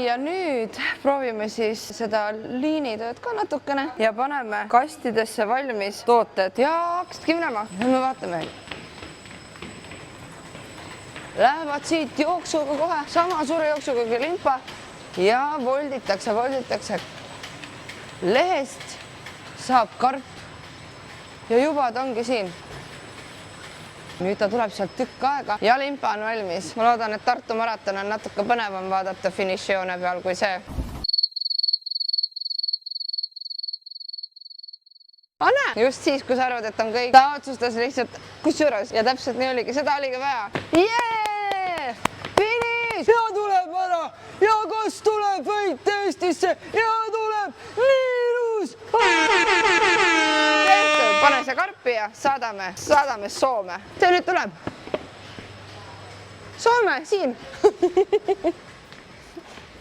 Ja nüüd proovime siis seda liinitööd ka natukene ja paneme kastidesse valmis tooted ja hakkasidki minema. Me vaatame. Lähevad siit jooksuga kohe, sama suure jooksuga kui limpa ja volditakse. Lehest saab karp ja juba ta ongi siin. Nüüd ta tuleb sealt tükk aega ja limpa on valmis. Ma loodan, et Tartu maraton on natuke põnevam vaadata finišijoone peal kui see. Näe, just siis, kui sa arvad, et on kõik, ta otsustas lihtsalt kusjuures ja täpselt nii oligi, seda oligi vaja. Jee! Finiš! Ja tuleb ära ja kas tuleb võit Eestisse ja tuleb miinus! Pane see karpi ja saadame Soome. See nüüd tuleb. Soome, siin.